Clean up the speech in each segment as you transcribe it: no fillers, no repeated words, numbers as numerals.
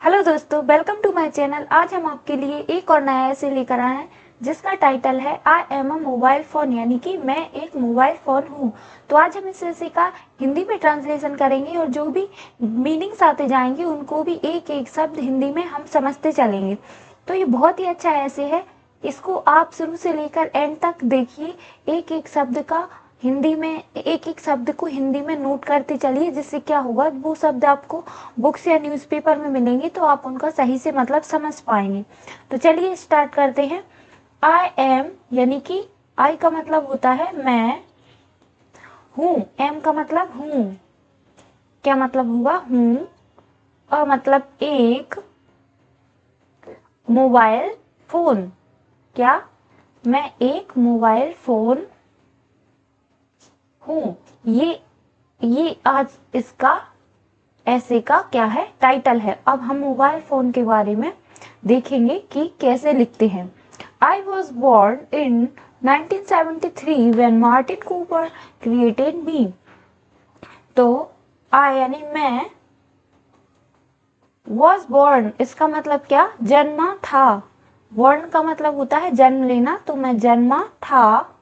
Hello दोस्तों, welcome to my channel. आज हम आपके लिए एक और नया ऐसे लेकर आए हैं जिसका टाइटल है I am a mobile phone, यानी कि मैं एक मोबाइल फोन हूँ। तो आज हम इस ऐसे का हिंदी में ट्रांसलेशन करेंगे और जो भी मीनिंग्स आते जाएंगे उनको भी एक एक शब्द हिंदी में हम समझते चलेंगे। तो ये बहुत ही अच्छा ऐसे है, इसको आप शुरू से लेकर एंड तक देखिए। एक एक शब्द का हिंदी में, एक एक शब्द को हिंदी में नोट करते चलिए, जिससे क्या होगा, वो शब्द आपको बुक्स या न्यूज़पेपर में मिलेंगे तो आप उनका सही से मतलब समझ पाएंगे। तो चलिए स्टार्ट करते हैं। आई एम यानी कि आई का मतलब होता है मैं हूँ, एम का मतलब हूँ, क्या मतलब हुआ हूँ, अ मतलब एक, मोबाइल फोन, क्या मैं एक मोबाइल फोन हूँ। ये आज इसका ऐसे का क्या है, टाइटल है। अब हम मोबाइल फोन के बारे में देखेंगे कि कैसे लिखते हैं। I was born in 1973 when Martin Cooper created me. तो आई यानी मैं, वॉज बोर्न इसका मतलब क्या, जन्मा था। बोर्न का मतलब होता है जन्म लेना, तो मैं जन्मा था।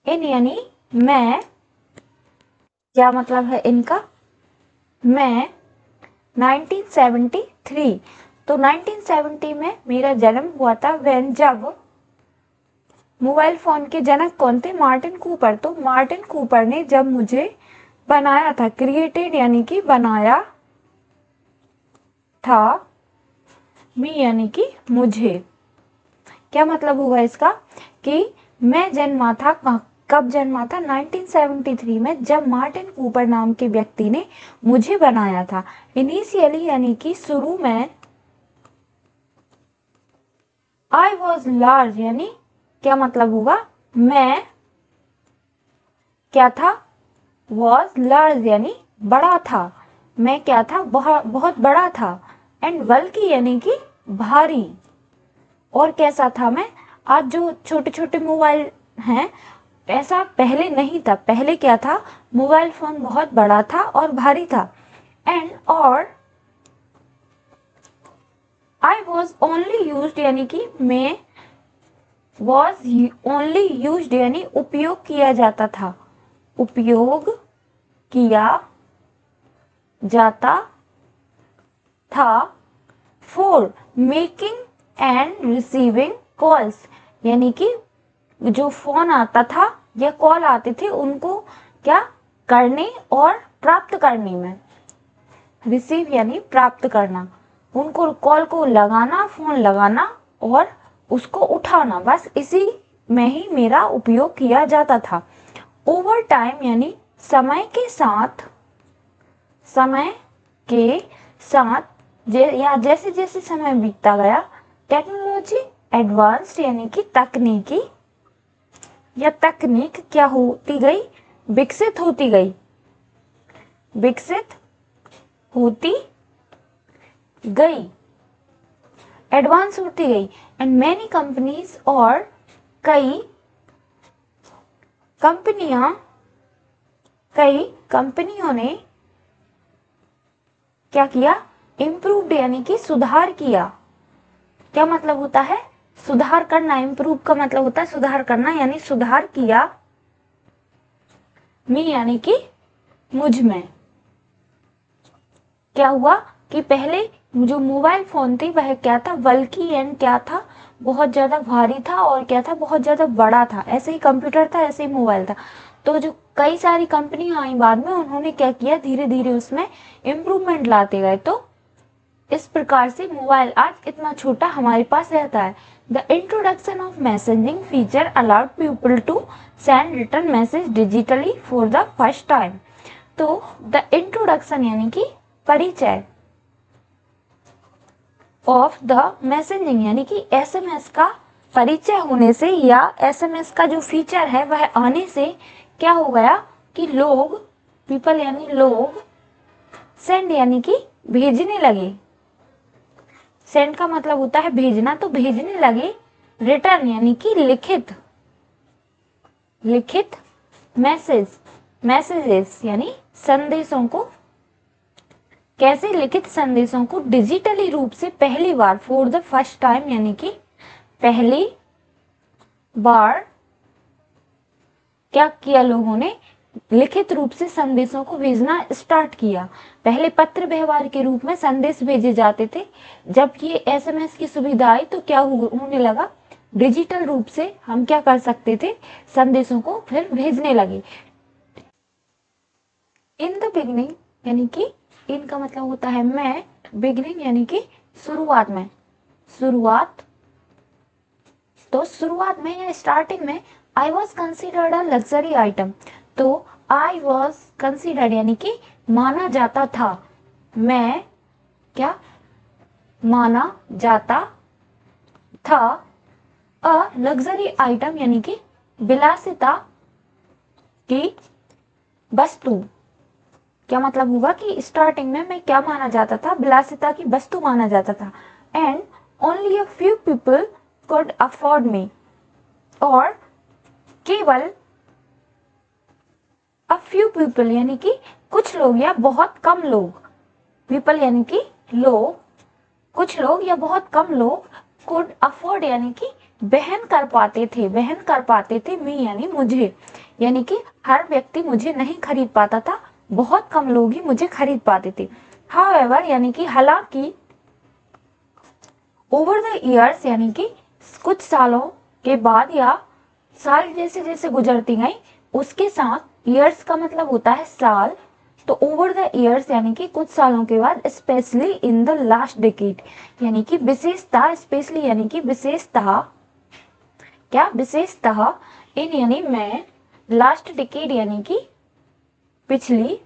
इन यानी मैं, क्या मतलब है इनका, मैं 1973, तो 1970 में मेरा जन्म हुआ था। व्हेन जब, मोबाइल फोन के जनक कौन थे, मार्टिन कूपर। तो मार्टिन कूपर ने जब मुझे बनाया था, क्रिएटेड यानी कि बनाया था, मी यानी कि मुझे। क्या मतलब हुआ इसका कि मैं जन्मा था, कब जन्मा था, 1973 में, जब मार्टिन कूपर नाम के व्यक्ति ने मुझे बनाया था। इनिशियली यानी कि शुरू में, आई वॉज लार्ज यानी क्या मतलब होगा, मैं क्या था, वॉज लार्ज यानी बड़ा था, मैं क्या था, बहुत बहुत बड़ा था। एंड बल्कि यानी कि भारी, और कैसा था मैं, आज जो छोटे छोटे मोबाइल हैं ऐसा पहले नहीं था। पहले क्या था, मोबाइल फोन बहुत बड़ा था और भारी था। एंड और आई वॉज ओनली यूज यानी कि मैं, वॉज ओनली यूज्ड यानी उपयोग किया जाता था, उपयोग किया जाता था। For making and receiving calls यानी कि जो फोन आता था या कॉल आते थे उनको क्या करने और प्राप्त करने में। रिसीव यानी प्राप्त करना, उनको कॉल को लगाना, फोन लगाना और उसको उठाना, बस इसी में ही मेरा उपयोग किया जाता था। ओवर टाइम यानी समय के साथ, समय के साथ या जैसे जैसे समय बीतता गया, टेक्नोलॉजी एडवांस्ड यानी कि तकनीकी या तकनीक क्या होती गई, विकसित होती गई, विकसित होती गई, एडवांस होती गई। एंड मैनी कंपनीज और कई कंपनियां, कई कंपनियों ने क्या किया, इम्प्रूव्ड यानी कि सुधार किया। क्या मतलब होता है, सुधार करना। इम्प्रूव का मतलब होता है सुधार करना, यानी सुधार किया मी यानी कि मुझ में। क्या हुआ कि पहले जो मोबाइल फोन थी वह क्या था, बल्कि एंड क्या था, बहुत ज्यादा भारी था, और क्या था, बहुत ज्यादा बड़ा था। ऐसे ही कंप्यूटर था, ऐसे ही मोबाइल था। तो जो कई सारी कंपनियां आई बाद में, उन्होंने क्या किया, धीरे धीरे उसमें इम्प्रूवमेंट लाते गए। तो इस प्रकार से मोबाइल आज इतना छोटा हमारे पास रहता है। The introduction of messaging feature allowed people to send return message digitally for the first time. तो द इंट्रोडक्शन यानी कि परिचय, ऑफ द मैसेजिंग यानी कि एसएमएस का परिचय होने से, या एसएमएस का जो फीचर है वह आने से क्या हो गया कि लोग, पीपल यानी लोग, सेंड यानी कि भेजने लगे। सेंड का मतलब होता है भेजना, तो भेजने लगे। रिटर्न यानी कि लिखित, लिखित मैसेज, मैसेजेस यानी संदेशों को कैसे लिखित संदेशों को डिजिटली रूप से पहली बार फॉर द फर्स्ट टाइम यानी कि पहली बार क्या किया लोगों ने, लिखित रूप से संदेशों को भेजना स्टार्ट किया। पहले पत्र व्यवहार के रूप में संदेश भेजे जाते थे, जब ये एसएमएस की सुविधा आई तो क्या होने लगा, डिजिटल रूप से हम क्या कर सकते थे, संदेशों को फिर भेजने लगे। इन द बिगनिंग यानी कि इन का मतलब होता है मैं, बिगनिंग यानी कि शुरुआत में, शुरुआत, तो शुरुआत में या स्टार्टिंग में I was considered a luxury item, तो आई वॉज कंसिडर्ड यानी कि माना जाता था, मैं क्या माना जाता था, अ लग्जरी आइटम यानी कि विलासिता की वस्तु, क्या मतलब होगा कि स्टार्टिंग में मैं क्या माना जाता था, विलासिता की वस्तु माना जाता था। And only a few people could afford me, और केवल अ फ्यू पीपल यानी कि कुछ लोग या बहुत कम लोग, पीपल यानी कि लोग, कुछ लोग या बहुत कम लोग, कुड अफोर्ड यानी कि वहन कर पाते थे, वहन कर पाते थे, मी यानी मुझे, यानी कि हर व्यक्ति मुझे नहीं खरीद पाता था, बहुत कम लोग ही मुझे खरीद पाते थे। हाउएवर यानी कि हालांकि, ओवर द ईयर्स यानी कि कुछ सालों के बाद या साल जैसे जैसे गुजरती गई, उसके साथ ईयर्स का मतलब होता है साल, तो ओवर द ईयर्स यानी कि कुछ सालों के बाद, specially in the last decade यानी कि विशेषता, स्पेशली यानी कि विशेषता, क्या विशेषतः, इन यानी मैं, लास्ट डिकेड यानी कि पिछली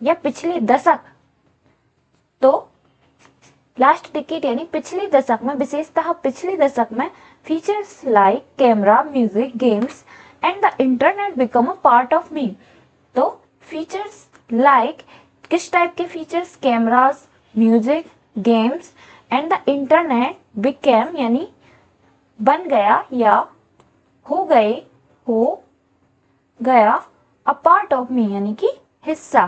या पिछले दशक, तो लास्ट डिकेड यानी पिछले दशक में, विशेषतः पिछले दशक में, features like camera, music, games and the internet become a part of me, तो फीचर्स लाइक किस टाइप के features, cameras, music, games and the internet became यानी बन गया या हो गया अ पार्ट ऑफ मी यानी कि हिस्सा,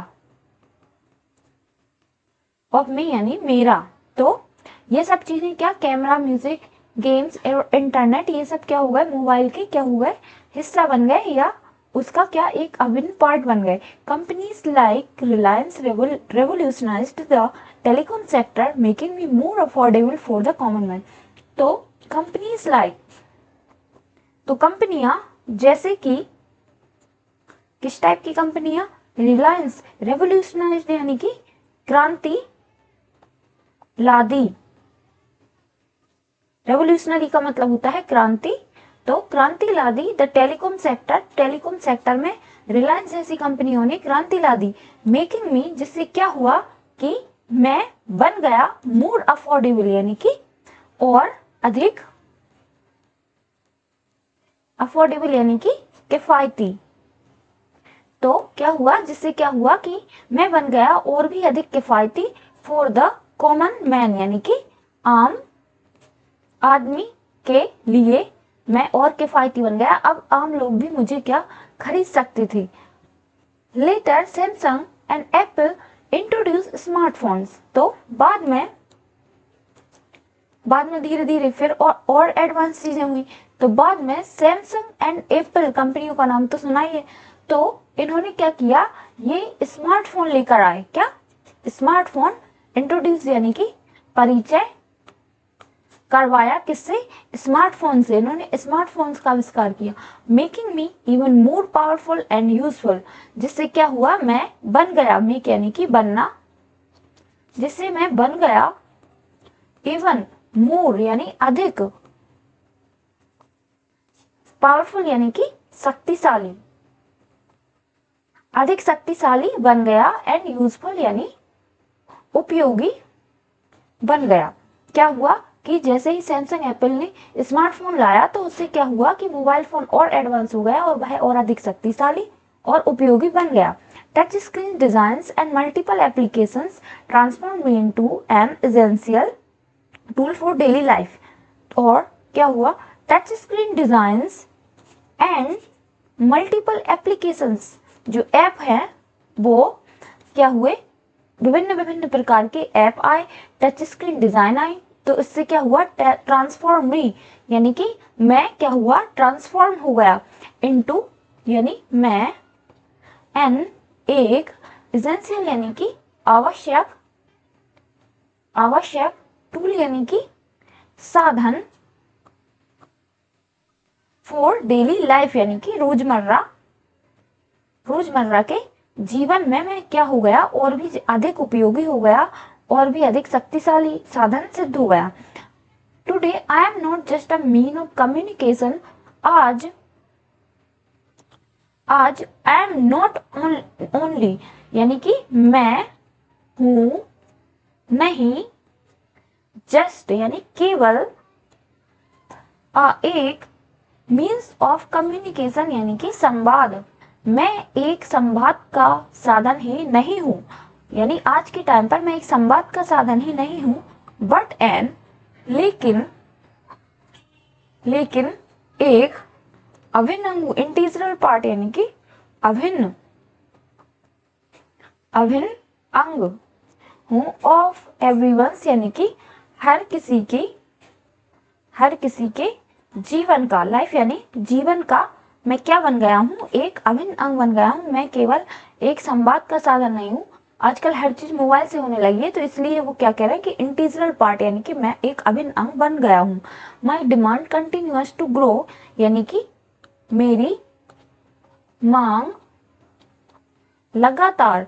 ऑफ मी यानी मेरा, तो ये सब चीजें क्या, कैमरा, म्यूजिक, गेम्स और इंटरनेट, ये सब क्या हो गए, मोबाइल के क्या हो गए, हिस्सा बन गए या उसका क्या एक अभिन्न पार्ट बन गए। Companies like Reliance revolutionised the telecom sector making me more affordable for the common man, तो कंपनीज लाइक, तो कंपनियां जैसे कि किस टाइप की कंपनियां, रिलायंस रेवोल्यूशनाइज्ड यानी कि क्रांति लादी, रेवोल्यूशनरी का मतलब होता है क्रांति, तो क्रांति लादी the telecom sector, telecom sector में रिलायंस जैसी कंपनियों ने क्रांति ला दी, मेकिंग मी जिससे क्या हुआ कि मैं बन गया मोर अफोर्डेबल यानी कि और अधिक, अफोर्डेबल यानी कि किफायती, तो क्या हुआ, जिससे क्या हुआ कि मैं बन गया और भी अधिक किफायती, फॉर द कॉमन मैन यानी कि आम आदमी के लिए मैं और किफायती बन गया, अब आम लोग भी मुझे क्या खरीद सकते थे। Later Samsung and Apple introduce smartphones, तो बाद में धीरे धीरे फिर और एडवांस चीजें हुई, तो बाद में सैमसंग एंड एप्पल कंपनियों का नाम तो सुना ही है, तो इन्होंने क्या किया, ये स्मार्टफोन लेकर आए, क्या स्मार्टफोन इंट्रोड्यूस यानी कि परिचय करवाया, किससे, स्मार्टफोन से, इन्होंने स्मार्टफोन्स का आविष्कार किया, making me even more powerful and useful, जिससे क्या हुआ, मैं बन गया, मेक यानी कि बनना, जिससे मैं बन गया इवन मोर यानी अधिक, पावरफुल यानी कि शक्तिशाली, अधिक शक्तिशाली बन गया, एंड यूजफुल यानी उपयोगी बन गया। क्या हुआ कि जैसे ही सैमसंग एप्पल ने स्मार्टफोन लाया तो उससे क्या हुआ कि मोबाइल फोन और एडवांस हो गया और वह और अधिक शक्तिशाली और उपयोगी बन गया। Touch screen designs and multiple applications transform into an essential tool for daily life, और क्या हुआ, touch screen designs and multiple applications, जो ऐप है वो क्या हुए, विभिन्न विभिन्न प्रकार के ऐप आए, टच स्क्रीन डिजाइन आई, तो इससे क्या हुआ, ट्रांसफॉर्म मी, यानी कि मैं क्या हुआ, ट्रांसफॉर्म हो गया इनटू, यानी मैं, एन, एक, एसेंशियल यानी कि आवश्यक, आवश्यक, टूल यानी कि साधन, फॉर डेली लाइफ यानी कि रोजमर्रा, रोजमर्रा के जीवन में मैं क्या हो गया, और भी अधिक उपयोगी हो गया, और भी अधिक शक्तिशाली साधन सिद्ध हो गया। Today I am not just a mean of communication, आज, आज आई एम नॉट ओनली, यानी कि मैं हूं नहीं, जस्ट यानी केवल, एक, मीन्स ऑफ कम्युनिकेशन यानी कि संवाद, मैं एक संवाद का साधन ही नहीं हूं, यानी आज के टाइम पर मैं एक संवाद का साधन ही नहीं हूं, बट एन, लेकिन, लेकिन एक अभिन्न अंग, इंटीग्रल पार्ट यानी कि अभिन्न, अभिन्न अंग हूं, ऑफ एवरीवंस यानी कि हर किसी की, हर किसी के जीवन का, लाइफ यानी जीवन का मैं क्या बन गया हूं, एक अभिन्न अंग बन गया हूं, मैं केवल एक संवाद का साधन नहीं हूं। आजकल हर चीज मोबाइल से होने लगी है, तो इसलिए वो क्या कह रहे हैं कि इंटीग्रल पार्ट यानी कि मैं एक अभिन्न अंग बन गया हूं। My demand continuous to grow, यानी कि मेरी मांग लगातार,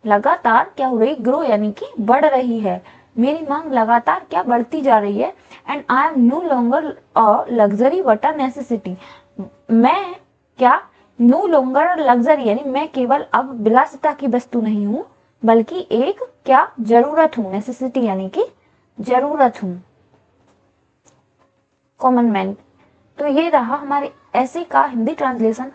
लगातार क्या हो रही, ग्रो यानी कि बढ़ रही है, मेरी मांग लगातार क्या बढ़ती जा रही है। And I am no longer a luxury but a necessity, मैं क्या, नो लॉन्गर लग्जरी यानी मैं केवल अब विलासिता की वस्तु नहीं हूं, बल्कि एक क्या, जरूरत हूं, नेसेसिटी यानी कि जरूरत हूं, कॉमन मैन। तो ये रहा हमारे ऐसे का हिंदी ट्रांसलेशन।